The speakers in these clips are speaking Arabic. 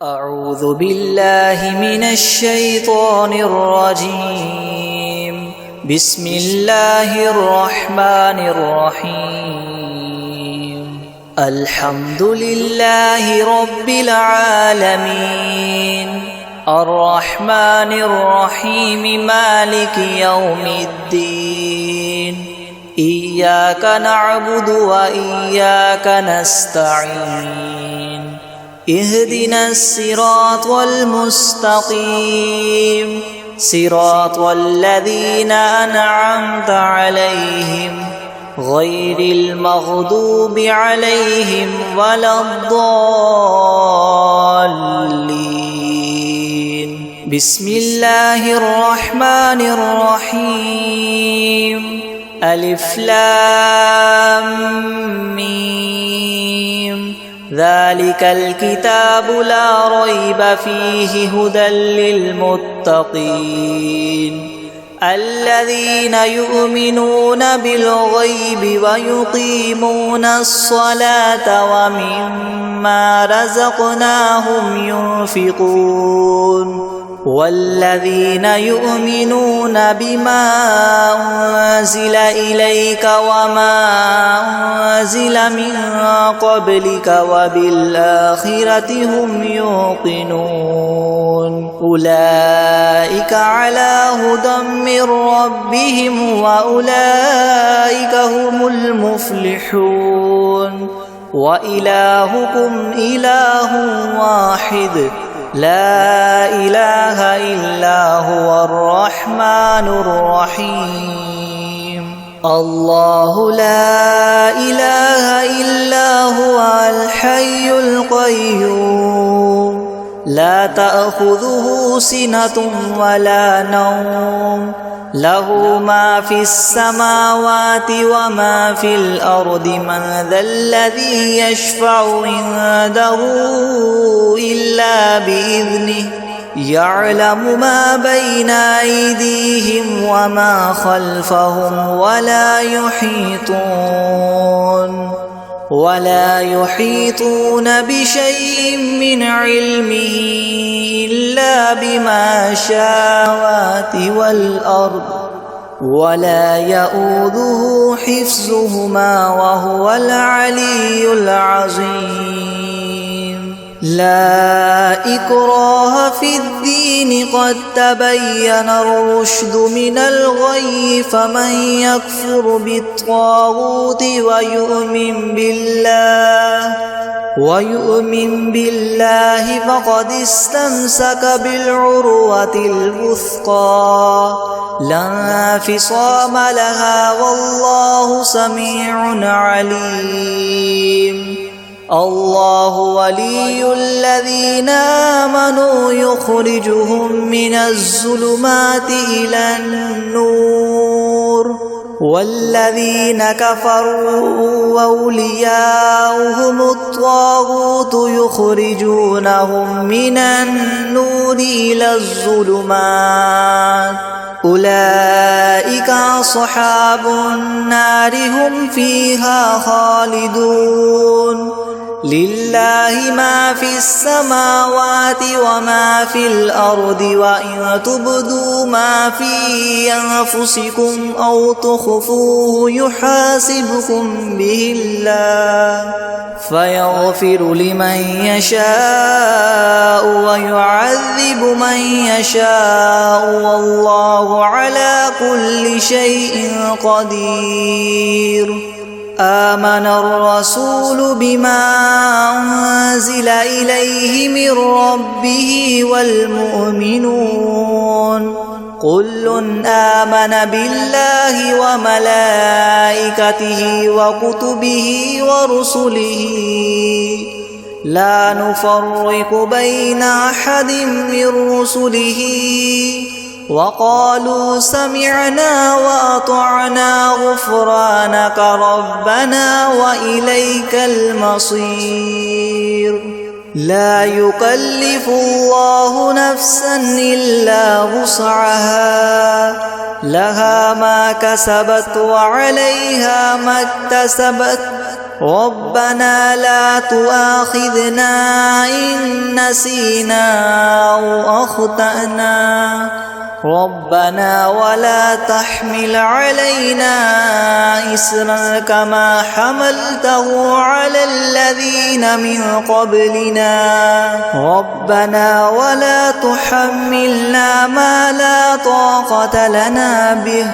أعوذ بالله من الشيطان الرجيم. بسم الله الرحمن الرحيم. الحمد لله رب العالمين، الرحمن الرحيم، مالك يوم الدين. إياك نعبد وإياك نستعين. اهدنا الصراط المستقيم، صراط الذين أنعمت عليهم غير المغضوب عليهم ولا الضالين. بسم الله الرحمن الرحيم. ألف لام ميم. ذلك الكتاب لا ريب فيه هدى للمتقين الذين يؤمنون بالغيب ويقيمون الصلاة ومما رزقناهم ينفقون والذين يؤمنون بما أنزل إليك وما أنزل من قبلك وبالآخرة هم يوقنون. أولئك على هدى من ربهم وأولئك هم المفلحون. وإلهكم إله واحد لا إله إلا هو الرحمن الرحيم. الله لا إله إلا هو الحي القيوم لا تأخذه سنة ولا نوم، له ما في السماوات وما في الأرض. من ذا الذي يشفع عنده إلا بإذنه، يعلم ما بين أيديهم وما خلفهم ولا يحيطون بشيء من علمه إلا بما شاء والأرض ولا يؤوده حفظهما وهو العلي العظيم. لا إكراه في الدين، قد تبين الرشد من الغي. فمن يكفر بالطاغوت ويؤمن بالله فقد استمسك بالعروة الوثقى لا انفصام لها، والله سميع عليم. الله ولي الذين آمنوا يخرجهم من الظلمات إلى النور، والذين كفروا أولياؤهم الطاغوت يخرجونهم من النور إلى الظلمات. أولئك أصحاب النار هم فيها خالدون. لله ما في السماوات وما في الأرض، وإن تبدوا ما في أنفسكم أو تخفوه يحاسبكم به الله فيغفر لمن يشاء ويعذب من يشاء، والله على كل شيء قدير. آمن الرسول بما أنزل إليه من ربه والمؤمنون كل آمن بالله وملائكته وكتبه ورسله لا نفرق بين أحد من رسله، وقالوا سمعنا وأطعنا غفرانك ربنا وإليك المصير. لا يكلف الله نفسا إلا وسعها، لها ما كسبت وعليها ما اكتسبت، ربنا لا تؤاخذنا إن نسينا أو أخطأنا ربنا ولا تحمل علينا إصرا كما حملته على الذين من قبلنا ربنا ولا تحملنا ما لا طاقة لنا به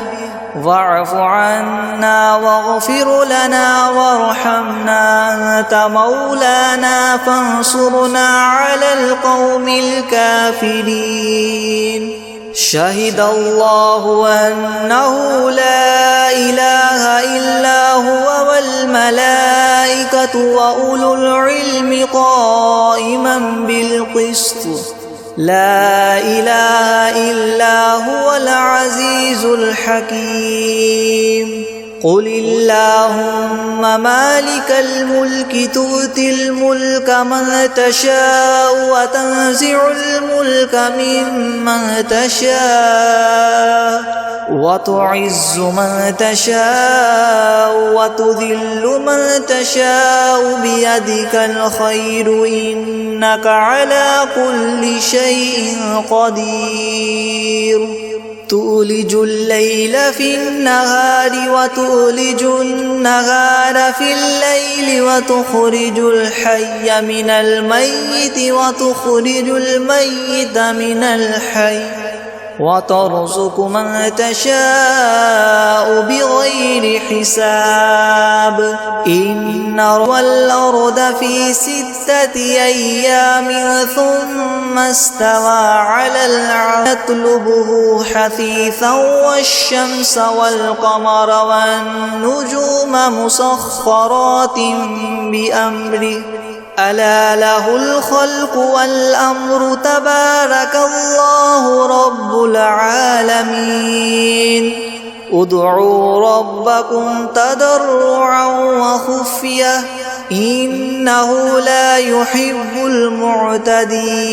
واعف عنا واغفر لنا وارحمنا أنت مولانا فانصرنا على القوم الكافرين شهد الله أنه لا إله إلا هو والملائكة وأولو العلم قائما بالقسط لا إله إلا هو العزيز الحكيم قل اللهم مالك الملك تؤتي الملك من تشاء وتنزع الملك ممن تشاء وتعز من تشاء وتذل من تشاء بيدك الخير إنك على كل شيء قدير تولج الليل في النهار وتولج النهار في الليل وتخرج الحي من الميت وتخرج الميت من الحي وترزق من تشاء بغير حساب إن والأرض في 6 أيام ثم استوى على العرش يطلبه حثيثا والشمس والقمر والنجوم مسخرات بأمره ألا له الخلق والأمر تبارك الله رب العالمين ادعوا ربكم تضرعا وخفية إنه لا يحب المعتدين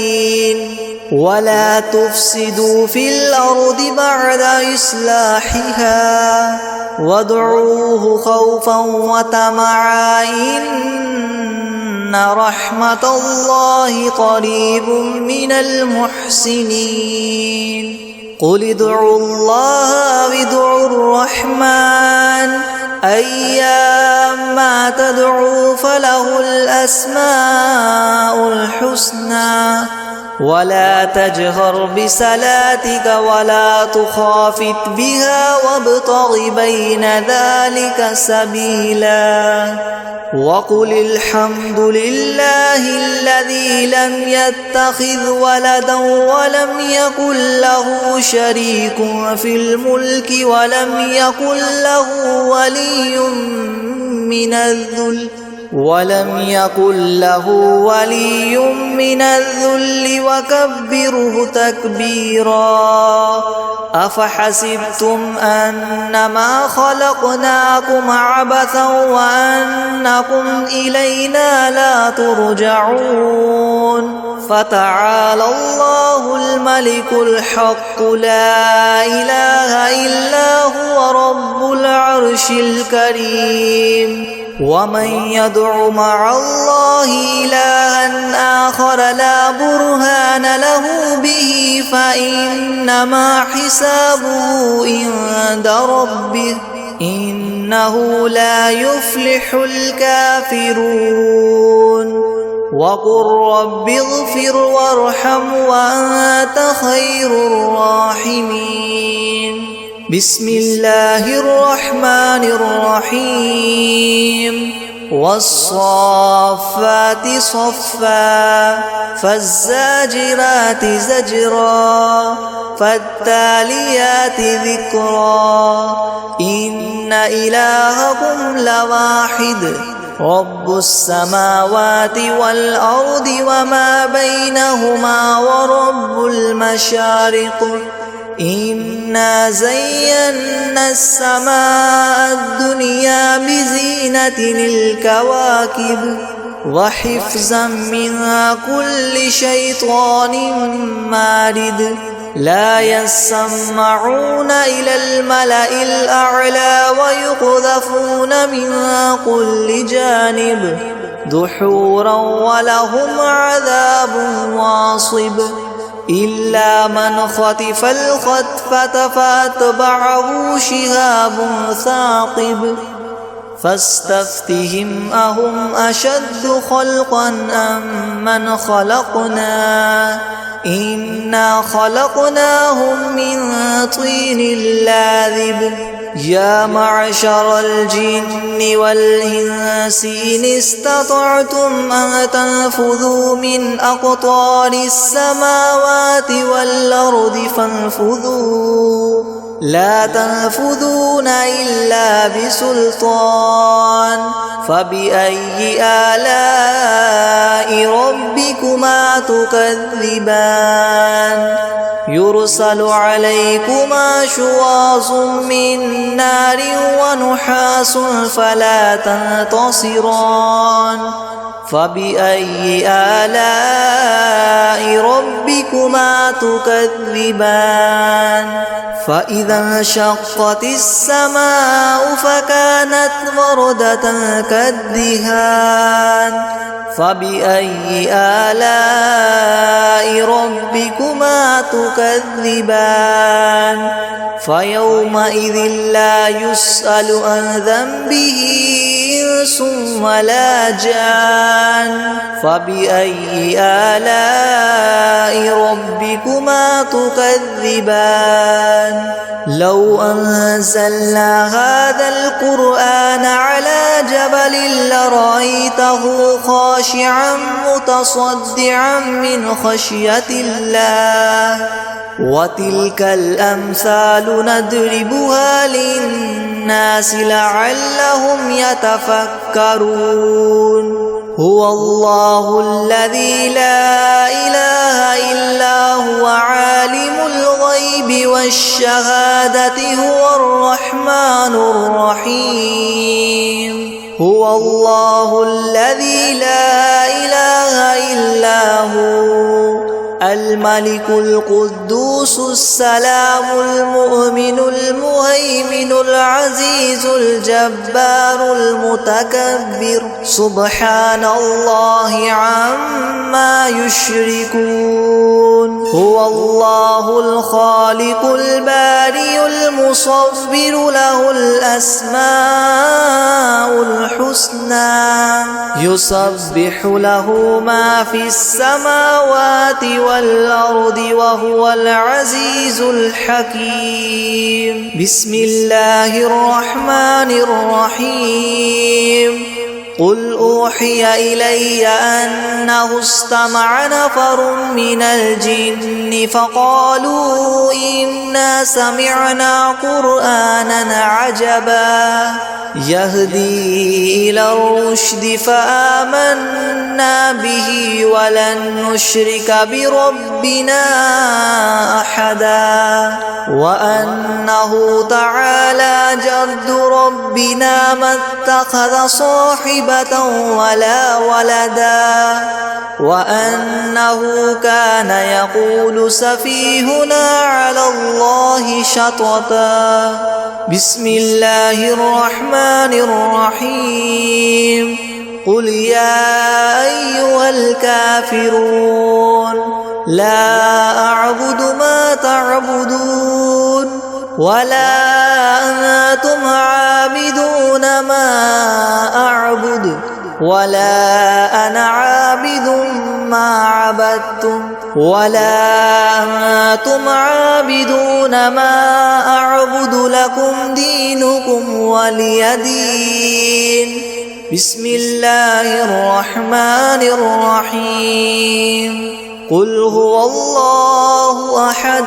ولا تفسدوا في الأرض بعد إصلاحها وادعوه خوفا وطمعا إن رحمة الله قريب من المحسنين قل ادعوا الله وادعوا الرحمن أيما تدعوا فله الأسماء الحسنى ولا تجهر بصلاتك ولا تخافت بها وابتغ بين ذلك سبيلا وقل الحمد لله الذي لم يتخذ ولدا ولم يكن له شريك في الملك ولم يكن له ولي من الذل وكبره تكبيرا أفحسبتم أنما خلقناكم عبثا وأنكم إلينا لا ترجعون فتعالى الله الملك الحق لا إله إلا هو رب العرش الكريم ومن يدع مع الله إلها آخر لا برهان له به فإنما حسابه عند ربه إنه لا يفلح الكافرون وقل رب اغفر وارحم وأنت خير الراحمين بسم الله الرحمن الرحيم والصافات صفا فالزاجرات زجرا فالتاليات ذكرا إن إلهكم لواحد رب السماوات والأرض وما بينهما ورب المشارق إنا زينا السماء الدنيا بزينة الكواكب وحفظا من كل شيطان مارد لا يسمعون إلى الملأ الأعلى ويقذفون من كل جانب دحورا ولهم عذاب ناصب إلا من خطف الخطفة فأتبعه شهاب ثاقب فاستفتهم أهم أشد خلقا أم من خلقنا إنا خلقناهم من طين لاذب يا معشر الجن والإنس إن استطعتم أن تنفذوا من أقطار السماوات والأرض فانفذوا لا تنفذون إلا بسلطان فبأي آلاء ربكما تكذبان يرسل عليكما شواظ من نار ونحاس فلا تنتصران فبأي آلاء ربكما تكذبان فإذا انشقت السماء فكانت وردة كالدهان فبأي آلاء ربكما تكذبان فيومئذ لا يسأل عن ذنبه إنس ولا جان فبأي آلاء ربكما تكذبان لو أنزلنا هذا القرآن على جبل لرأيته خاشعا متصدعا من خشية الله وتلك الأمثال نضربها للناس لعلهم يتفكرون هو الله الذي لا إله إلا هو عالم الغيب والشهادة هو الرحمن الرحيم هو الله الذي لا إله إلا هو الملك القدوس السلام المؤمن المهيمن العزيز الجبار المتكبر سبحان الله عما يشركون هو الله الخالق البارئ المصور له الأسماء الحسنى يسبح له ما في السماوات والأرض وهو العزيز الحكيم بسم الله الرحمن الرحيم قل أوحي إلي أنه استمع نفر من الجن فقالوا إنا سمعنا قرآنا عجبا يهدي إلى الرشد فآمنا به ولن نشرك بربنا أحدا وأنه تعالى جد ربنا ما اتخذ صاحبة ولا ولدا وأنه كان يقول سفيهنا على الله شططا بسم الله الرحمن الرحيم قل يا أيها الكافرون لا أعبد ما تعبدون ولا أنتم عابدون ما أعبد ولا أنا عابد ما عبدتم ولا أنتم عابدون ما أعبد لكم دينكم ولي دين بسم الله الرحمن الرحيم قل هو الله أحد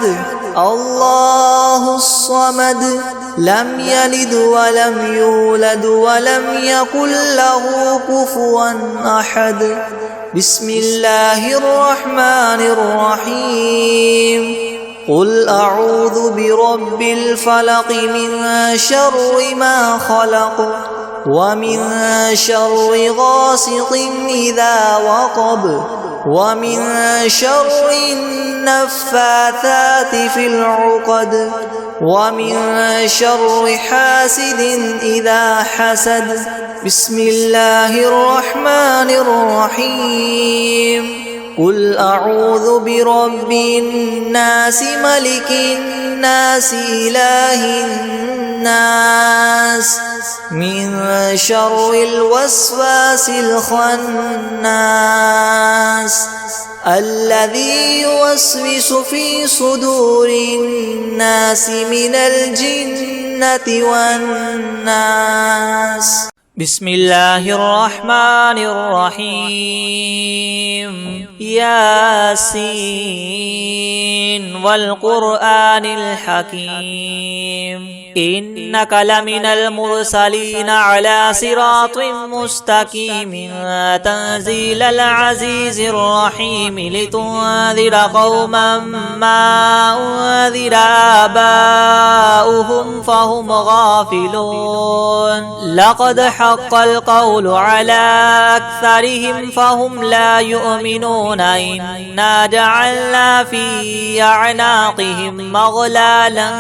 الله الصمد لم يلد ولم يولد ولم يكن له كفوا أحد بسم الله الرحمن الرحيم قل أعوذ برب الفلق من شر ما خلق ومن شر غاسق إذا وقب ومن شر النفاثات في العقد ومن شر حاسد إذا حسد بسم الله الرحمن الرحيم قل أعوذ برب الناس ملك الناس إله الناس من شر الوسواس الخناس الذي يوسوس في صدور الناس من الجنة والناس. بسم الله الرحمن الرحيم. ياسين والقرآن الحكيم إنك لمن المرسلين على صراط مستقيم تنزيل العزيز الرحيم لتنذر قوما ما أنذر آباؤهم فهم غافلون لقد حق القول على أكثرهم فهم لا يؤمنون إنا جعلنا في أعناقهم مغلالا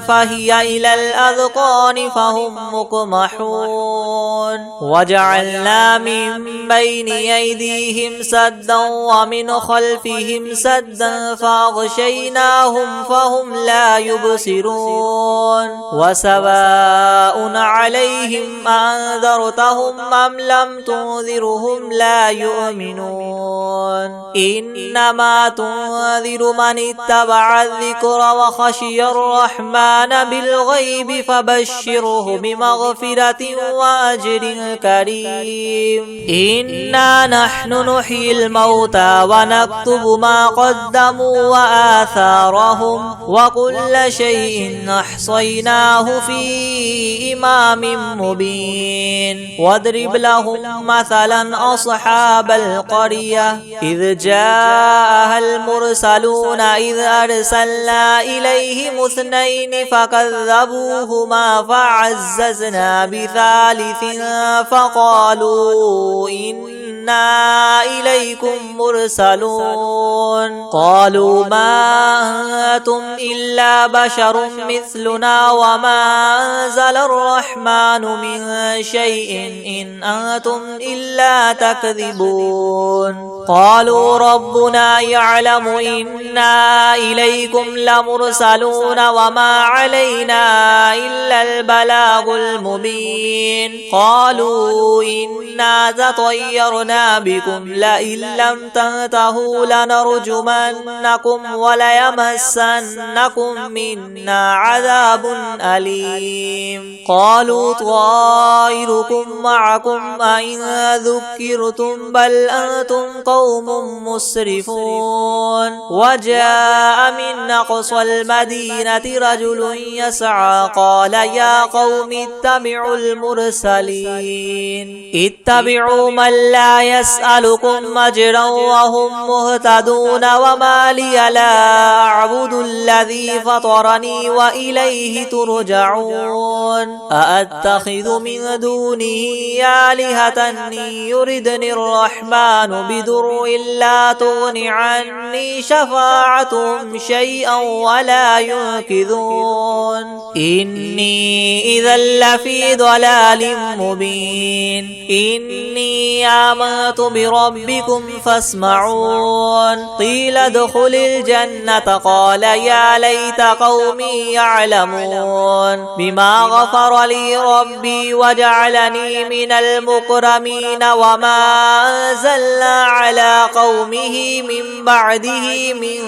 فهي إلى الأذقان فهم مقمحون وجعلنا من بين أيديهم سدا ومن خلفهم سدا فأغشيناهم فهم لا يبصرون وسواء عليهم أنذرتهم أم لم تنذرهم لا يؤمنون إنما تنذر من اتبع الذكر وخشي الرحمن بالغيب فبشره بمغفرة وأجر كريم. إنا نحن نحيي الموتى ونكتب ما قدموا وآثارهم وكل شيء أحصيناه في إمام مبين. واضرب لهم مثلا أصحاب القرية إذ جاءها المرسلون إذ أرسلنا إليهم اثنين فكذبوهما فعززنا بثالث فقالوا إنا إليكم مرسلون قالوا ما أنتم إلا بشر مثلنا وما أنزل الرحمن من شيء إن أنتم إلا تكذبون قالوا ربنا يعلم إنا إليكم لمرسلون وما علينا إلا البلاغ المبين قالوا إنا تطيرنا بكم لئن لم تنتهوا لنرجمنكم وليمسنكم منا عذاب أليم قالوا طائركم معكم أئن ذكرتم بل أنتم قوم مسرفون وجاء من أقصى المدينة رجل يسعى قال يا قوم اتبعوا المرسلين اتبعوا من لا يسألكم أجرا وهم مهتدون وما لي لا أعبد الذي فطرني وإليه ترجعون أأتخذ من دونه آلهة يردني الرحمن بضر لا تغن عني شفاعتهم شيئا ولا ينقذون إني إذا لفي ضلال مبين إني آمنت بربكم فاسمعون قيل ادخل الجنة قال يا ليت قومي يعلمون بما غفر لي ربي وجعلني من المكرمين وما أنزلنا على قومه من بعده من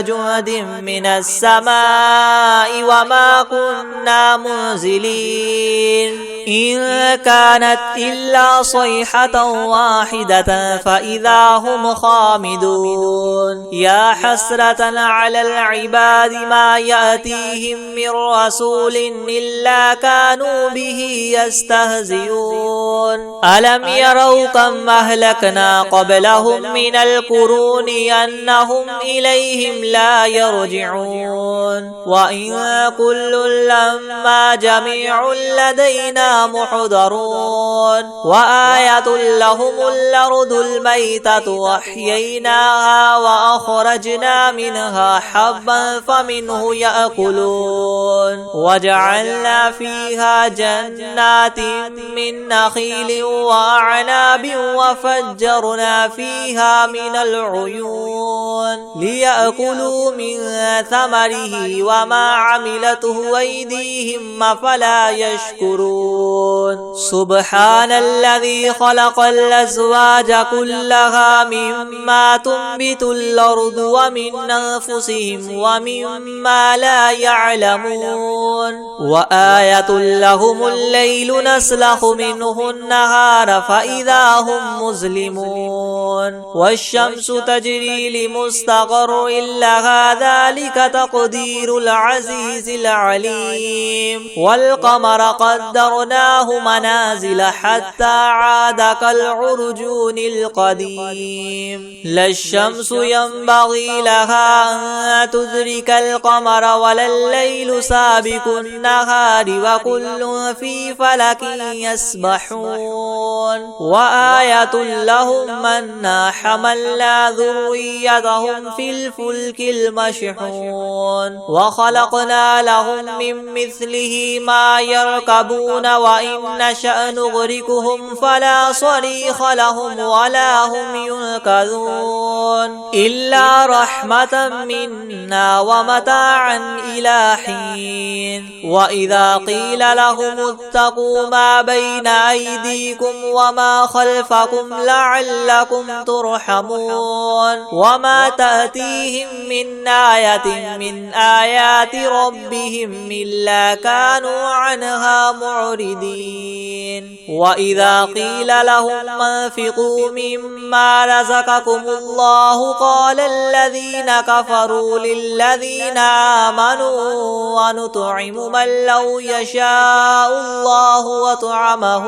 جند من السماء وما كنا منزلين إن كانت إلا صيحة واحدة فإذا هم خامدون يا حسرة على العباد ما يأتيهم من رسول إلا كانوا به يستهزئون ألم يروا كم أهلكنا قبلهم من القرون أنهم إليهم لا يرجعون وإن كل لما جميع لدينا محضرون وآية لهم الأرض الميتة وأحييناها أخرجنا منها حبا فمنه يأكلون وجعلنا فيها جنات من نخيل وأعناب وفجرنا فيها من العيون ليأكلوا من ثمره وما عملته أيديهم أفلا يشكرون سبحان الذي خلق الأزواج كلها مما تنبت الأرض ومن أنفسهم ومما لا يعلمون وآية لهم الليل نسلخ منه النهار فإذا هم مظلمون والشمس تجري لمستقر لها ذلك تقدير العزيز العليم والقمر قدرناه منازل حتى عاد كالعرجون القديم لا الشمس ينبغي لها أن تدرك القمر ولا الليل سابق النهار وكل في فلك يسبحون وآية لهم أنا حملنا ذريتهم في الفلك المشحون وخلقنا لهم من مثله ما يركبون وإن نشأ نغرقهم فلا صريخ لهم ولا هم ينقذون إلا رحمة منا ومتاعا إلى حين وإذا قيل لهم اتقوا ما بين أيديكم وما خلفكم لعلكم ترحمون وما تأتيهم من آية من آيات ربهم إلا كانوا عنها معرضين وإذا قيل لهم انفقوا مما رزقكم الله قال الذين كفروا للذين آمنوا ونطعم من لو يشاء الله وطعمه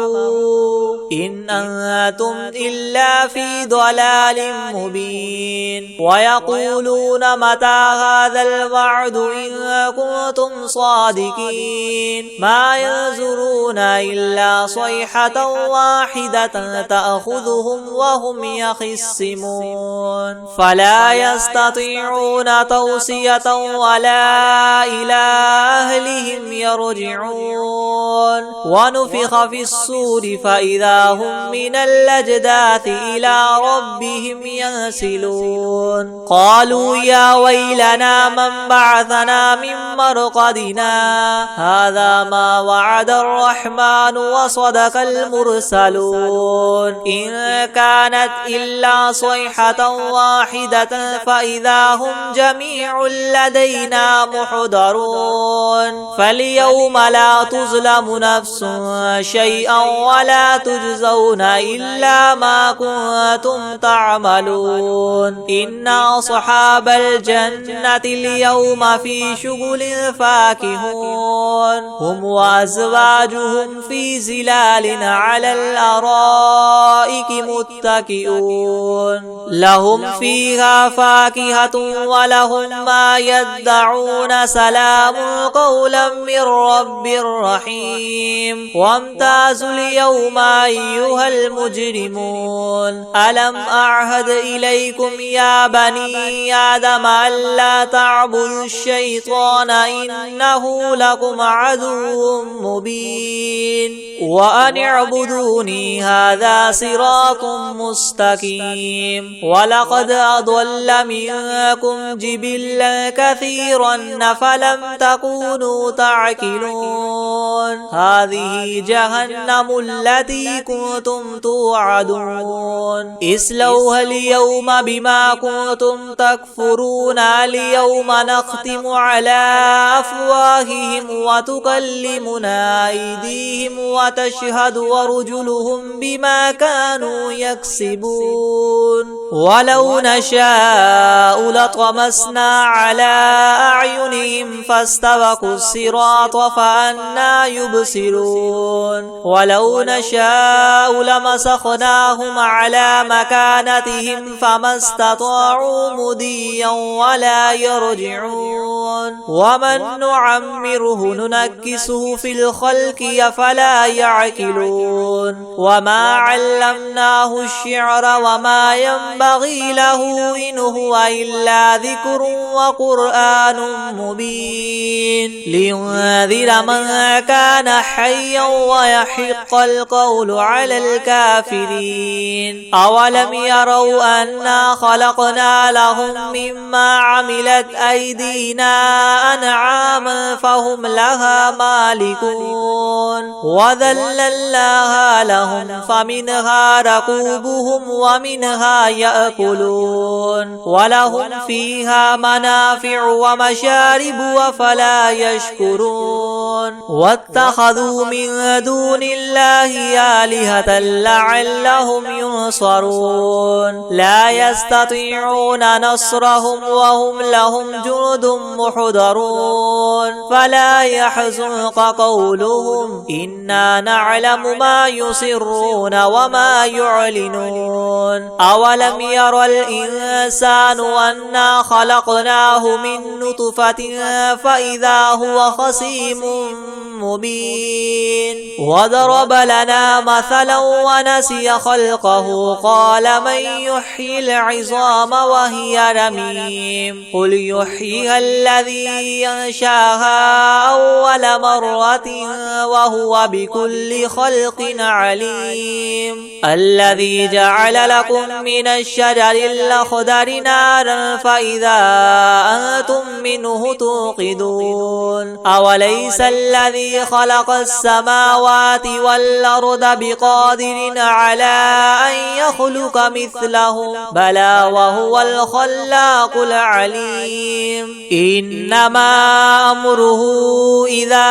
إن أنتم إلا في ضلال مبين ويقولون متى هذا الوعد إن كنتم صادقين ما ينظرون إلا صيحة واحدة تأخذهم وهم يخصمون فلا يستطيعون توصية ولا إلى أهلهم يرجعون ونفخ في الصور فإذا هم من الأجداث إلى ربهم ينسلون قالوا يا ويلنا من بعثنا من مرقدنا هذا ما وعد الرحمن وصدق المرسلون إن كانت إلا صيحة واحدة فإذا هم جميع لدينا محضرون فاليوم لا تظلم نفس شيئا ولا تجزون إلا ما كنتم تعملون إن أصحاب الجنة اليوم في شغل فاكهون هم وأزواجهم في زلال على الأرائك متكئون لهم فيها فاكهة ولهم ما يدعون سلام قولا من رب رحيم وامتازوا اليوم أيها المجرمون ألم أعهد إليكم يا بني آدم ألا تعبدوا الشيطان إنه لكم عدو مبين وأن اعبدوني هذا صراط مستقيم ولقد أضل منكم جبلا كثيرا فلم تكونوا تعقلون هذه جهنم التي كنتم توعدون اصلوها اليوم بما كنتم تكفرون اليوم نختم على أفواههم وتكلمنا أيديهم وتشهد أرجلهم بما كانوا يكسبون ولو نشاء لطمسنا على أعينهم فاستبقوا الصراط فأنى يبصرون ولو نشاء لمسخناهم على مكانتهم فما استطاعوا مضيا ولا يرجعون ومن نعمره ننكسه في الخلق أفلا يعقلون وما علمناه الشعر وما ينبغي له إن هو إلا ذكر وقرآن مبين لينذر من كان حيا ويحق القول على الكافرين أولم يروا أنا خلقنا لهم مما عملت أيدينا أنعاما فهم لها مالكون وذللناها لهم فمنها ركوبهم ومنها يأكلون ولهم فيها منافع ومشارب وفلا يشكرون واتخذوا من دون الله آلهة لعلهم ينصرون لا يستطيعون نصرهم وهم لهم جند محضرون فلا يحزنك قولهم إنا نعلم ما يسرون وما يعلنون أولم ير الإنسان أنا خلقناه من نطفة فإذا هو خصيم مبين وضرب لنا مثلا ونسي خلقه قال من يحيي العظام وهي رميم قل يحييها الذي ينشاها أول مرة وهو بكل خلق عليم الذي جعل لكم من الشجر الأخضر نارا فإذا أنتم منه توقدون أوليس الذي خلق السماوات والأرض بقادر على أن يخلق مثلهم بلى وهو الخلاق العليم إنما أمره إذا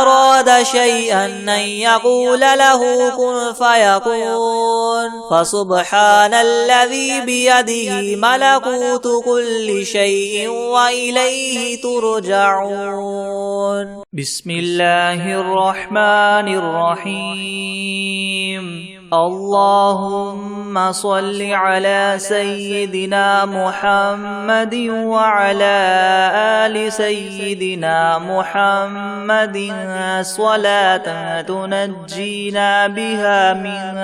أراد شيئا أن يقول له كن فيكون فسبحان الذي بيده ملكوت كل شيء وإليه ترجعون بسم الله الرحمن الرحيم اللهم صل على سيدنا محمد وعلى آل سيدنا محمد صلاة تنجينا بها من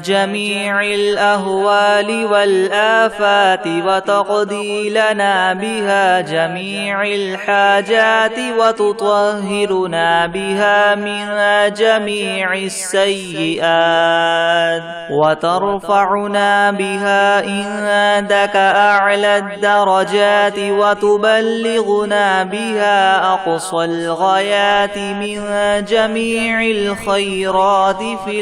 جميع الأهوال والآفات وتقضي لنا بها جميع الحاجات وتطهرنا بها من جميع السيئات وترفعنا بها عندك أعلى الدرجات وتبلغنا بها أقصى الغايات من جميع الخيرات في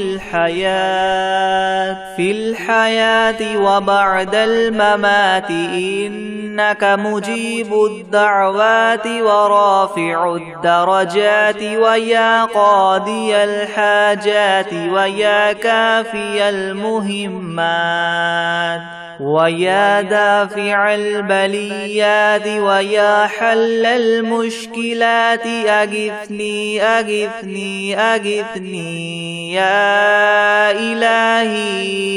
الحياة وبعد الممات إنك مجيب الدعوات ورافع الدرجات ويا قاضي الحاجات ويا كافي المهمات ويا دافع البليات ويا حل المشكلات أغثني أغثني أغثني يا إلهي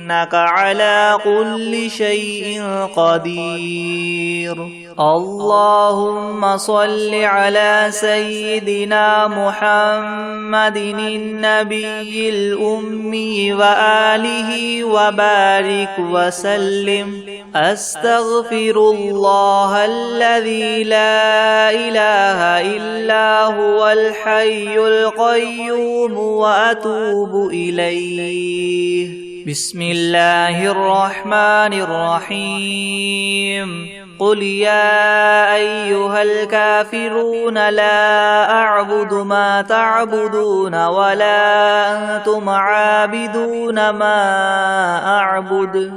إنك على كل شيء قدير اللهم صل على سيدنا محمد النبي الأمي وآله وبارك وسلم أستغفر الله الذي لا إله إلا هو الحي القيوم وأتوب إليه بسم الله الرحمن الرحيم قل يا أيها الكافرون لا أعبد ما تعبدون ولا أنتم عابدون ما أعبد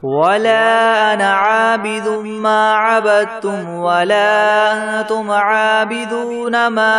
ولا أنا عابد ما عبدتم ولا أنتم عابدون ما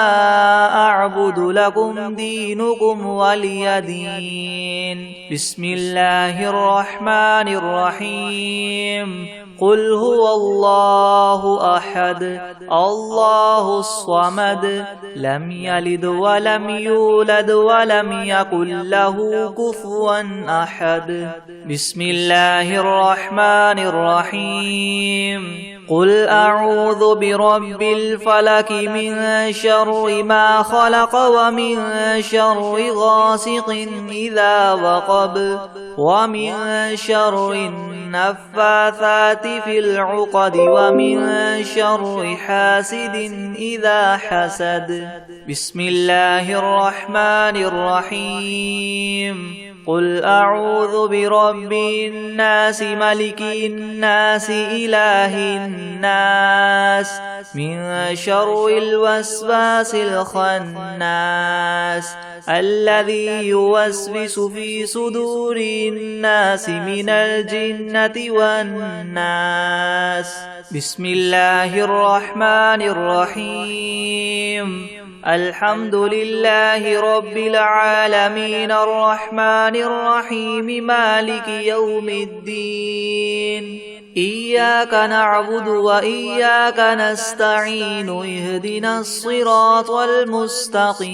أعبد لكم دينكم ولي دين بسم الله الرحمن الرحيم قل هو الله أحد الله الصمد لم يلد ولم يولد ولم يكن له كفوا أحد بسم الله الرحمن الرحيم قل أعوذ برب الفلك من شر ما خلق ومن شر غاسق إذا وقب ومن شر النفاثات في العقد ومن شر حاسد إذا حسد بسم الله الرحمن الرحيم قل أعوذ برب الناس ملك الناس إله الناس من شر الوسواس الخناس الذي يوسوس في صدور الناس من الجنة والناس بسم الله الرحمن الرحيم الحمد لله رب العالمين الرحمن الرحيم مالك يوم الدين إياك نعبد وإياك نستعين اهدنا الصراط المستقيم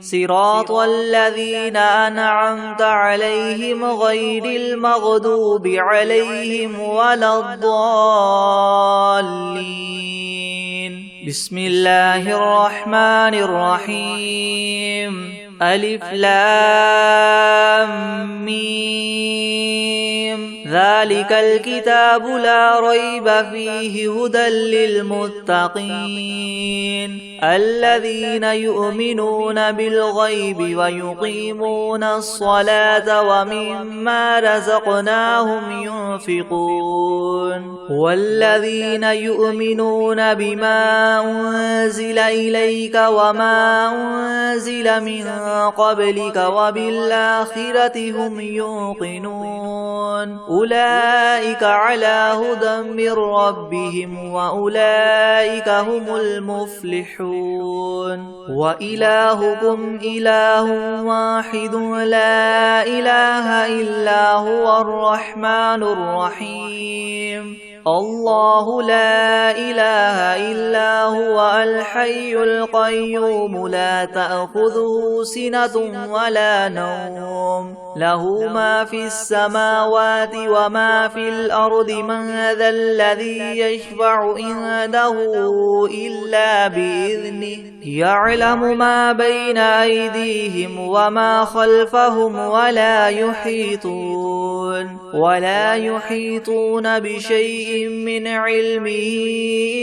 صراط الذين أنعمت عليهم غير المغضوب عليهم ولا الضالين بسم الله الرحمن الرحيم ألف لام ميم ذلك الكتاب لا ريب فيه هدى للمتقين الذين يؤمنون بالغيب ويقيمون الصلاة ومما رزقناهم ينفقون والذين يؤمنون بما أنزل إليك وما أنزل من قبلك وبالآخرة هم يوقنون أولئك على هدى من ربهم وأولئك هم المفلحون وإلهكم إله واحد لا إله إلا هو الرحمن الرحيم الله لا إله إلا هو الحي القيوم لا تأخذه سنة ولا نوم له ما في السماوات وما في الأرض من ذا الذي يشفع عنده إلا بإذنه يعلم ما بين أيديهم وما خلفهم ولا يحيطون بشيء من علمه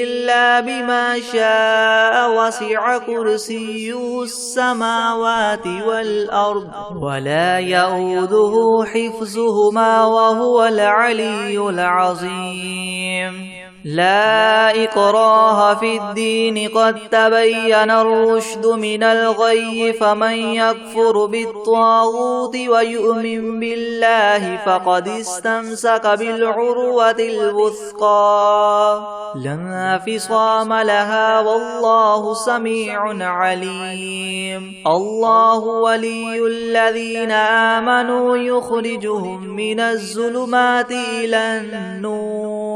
إلا بما شاء وسع كرسيه السماوات والأرض ولا يؤوده حفظهما وهو العلي العظيم لا إكراه في الدين قد تبين الرشد من الغي فمن يكفر بالطاغوت ويؤمن بالله فقد استمسك بالعروة الوثقى لا انفصام لها والله سميع عليم الله ولي الذين آمنوا يخرجهم من الظلمات إلى النور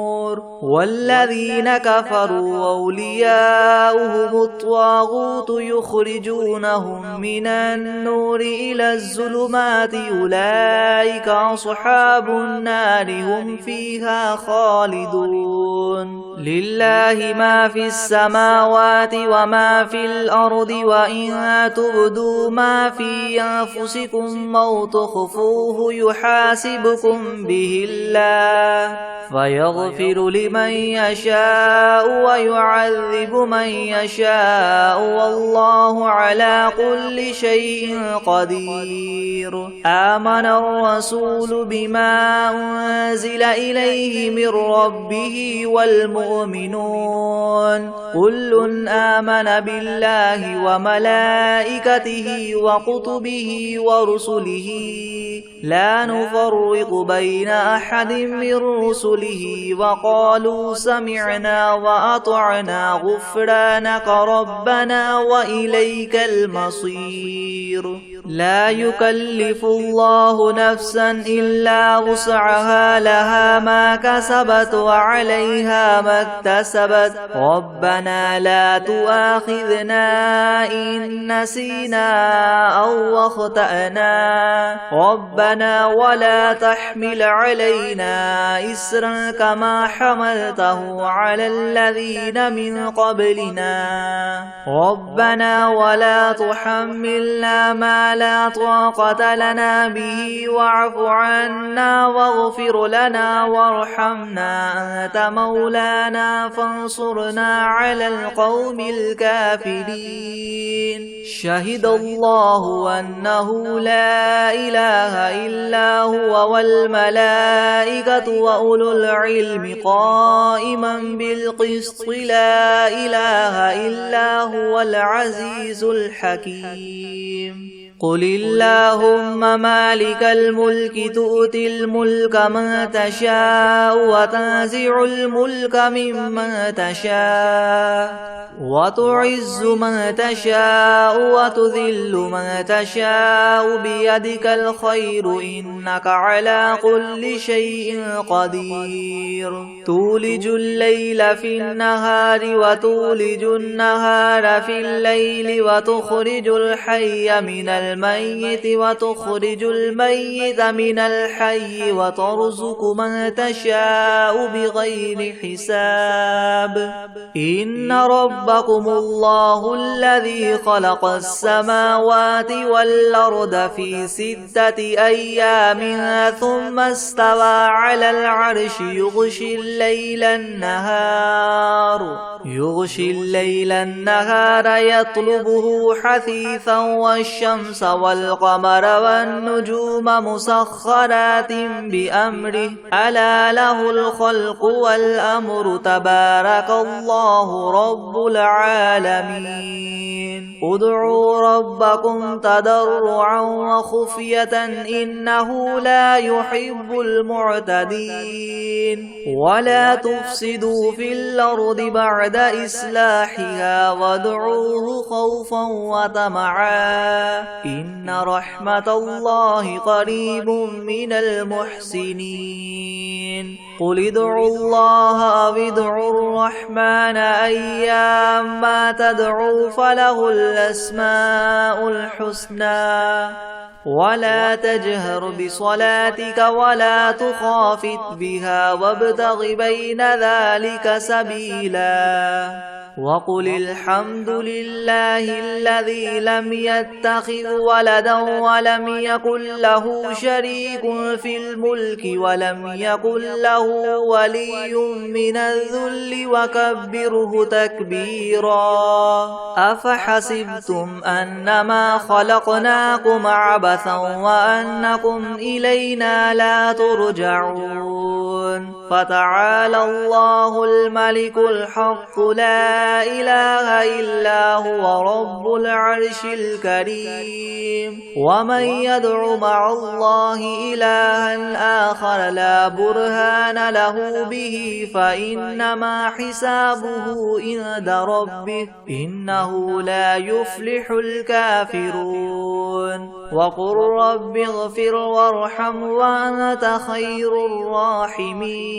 والذين كفروا أولياؤهم الطاغوت يخرجونهم من النور إلى الظلمات أولئك أصحاب النار هم فيها خالدون لله ما في السماوات وما في الأرض وإن تبدوا ما في أنفسكم أو تخفوه يحاسبكم به الله فيغفر لمن يشاء ويعذب من يشاء والله على كل شيء قدير آمن الرسول بما أنزل إليه من ربه والمؤمنون كل آمن بالله وملائكته وكتبه ورسله لا نفرق بين أحد من رسله وقالوا سمعنا وأطعنا غفرانك ربنا وإليك المصير لا يكلف الله نفسا إلا وسعها لها ما كسبت وعليها ما اكتسبت ربنا لا تؤاخذنا إن نسينا أو أخطأنا ربنا ولا تحمل علينا إسرا كما حملته على الذين من قبلنا ربنا ولا تحملنا ما لا طاقة لنا به واعف عنا واغفر لنا وارحمنا أنت مولانا فانصرنا على القوم الكافرين شهد الله أنه لا إله إلا هو والملائكة وأولو العلم قائما بالقسط لا إله إلا هو العزيز الحكيم قل اللهم مالك الملك تؤتي الملك من تشاء وتنزع الملك ممن تشاء وتعز من تشاء وتذل من تشاء بيدك الخير إنك على كل شيء قدير تولج الليل في النهار وتولج النهار في الليل وتخرج الحي من الميت وتخرج الميت من الحي وترزق من تشاء بغير حساب إن ربكم الله الذي خلق السماوات والأرض في 6 أيام ثم استوى على العرش يغشي الليل النهار يطلبه حثيثا والشمس والقمر والنجوم مسخرات بأمره ألا له الخلق والأمر تبارك الله رب العالمين ادعوا ربكم تضرعا وخفية إنه لا يحب المعتدين ولا تفسدوا في الأرض بعد إصلاحها وادعوه خوفا وطمعا إن رحمة الله قريب من المحسنين قل ادعوا الله أو ادعوا الرحمن أيما تدعوا فله الأسماء الحسنى ولا تجهر بصلاتك ولا تخافت بها وابتغ بين ذلك سبيلا وقل الحمد لله الذي لم يتخذ ولدا ولم يكن له شريك في الملك ولم يكن له ولي من الذل وكبره تكبيرا أفحسبتم أنما خلقناكم عبثا وأنكم إلينا لا ترجعون فتعالى الله الملك الحق لا إله إلا هو رب العرش الكريم ومن يدع مع الله إلها آخر لا برهان له به فإنما حسابه عند ربه إنه لا يفلح الكافرون وقل رب اغفر وارحم وأنت خير الراحمين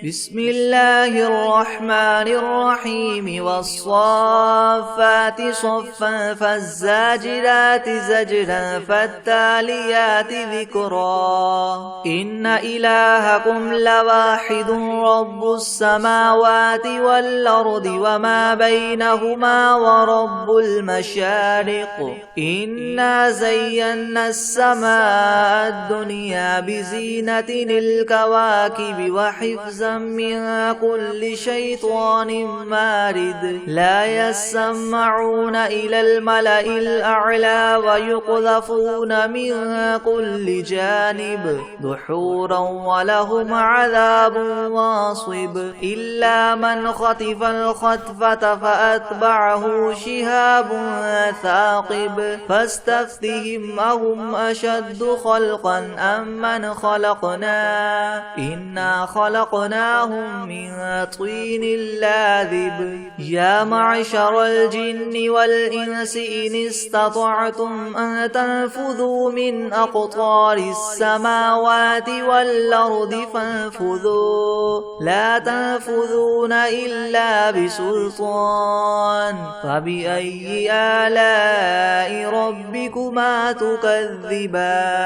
بسم الله الرحمن الرحيم والصافات صفا فالزاجرات زجرا فالتاليات ذكرا إن إلهكم لواحد رب السماوات والأرض وما بينهما ورب المشارق إنا زينا السماء الدنيا بزينة الكواكب وحفظا من كل شيطان مارد لا يسمعون إلى الملأ الأعلى ويقذفون من كل جانب دحورا ولهم عذاب واصب إلا من خطف الخطفة فأتبعه شهاب ثاقب فاستفتهم أهم أشد خلقا أم من خلقنا إنا خلقناهم من طين لاذب كاذب يا معشر الجن والإنس إن استطعتم أن تنفذوا من أقطار السماوات والأرض فانفذوا لا تنفذون إلا بسلطان فبأي آلاء ربكما تكذبان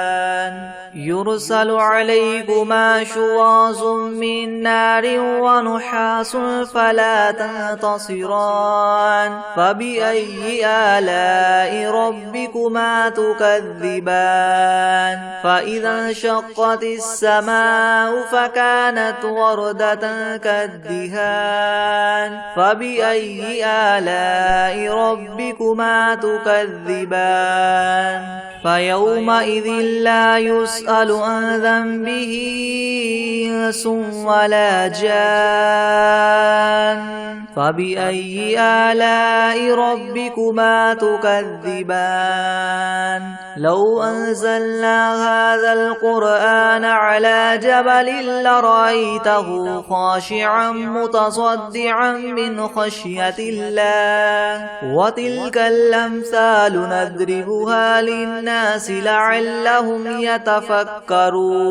يرسل عليكما شواظ من نار ونحاس فلا تنتصران فبأي آلاء ربكما تكذبان فإذا انشقت السماء فكانت وردة كالدهان فبأي آلاء ربكما تكذبان فيومئذ لا يسأل عن ذنبه إنس ولا جان فبأي آلاء ربكما تكذبان لو أنزلنا هذا القرآن على جبل لرأيته خاشعا متصدعا من خشية الله وتلك الأمثال نضربها للناس لعلهم يتفكرون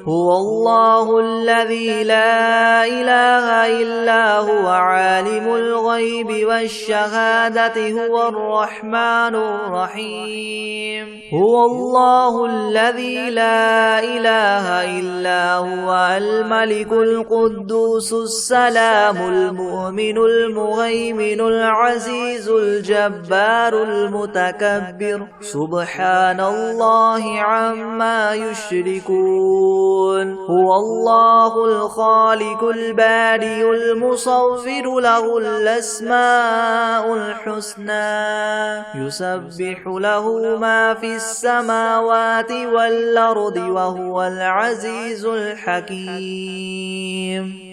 هو الله الذي لا إله إلا هو عالم الغيب والشهادة هو الرحمن الرحيم هو الله الذي لا إله إلا هو الملك القدوس السلام المؤمن المهيمن العزيز الجبار المتكبر سبحان الله عما يشركون هو الله الخالق البارئ المصور له الأسماء الحسنى يسبح له ما في السماوات والأرض وهو العزيز الحكيم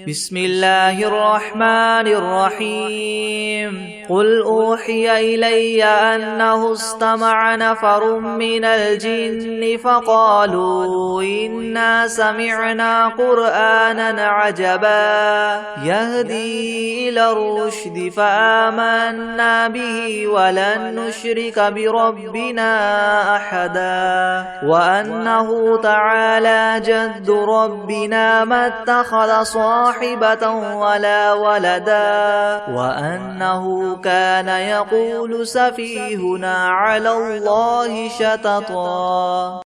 بسم الله الرحمن الرحيم قل أوحي إلي أنه استمع نفر من الجن فقالوا إنا سمعنا قرآنا عجبا يهدي إلى الرشد فآمنا به ولن نشرك بربنا أحدا وأنه تعالى جد ربنا ما اتخذ صاحبة ولا ولدا وأنه كان يقول سفيهنا على الله شططا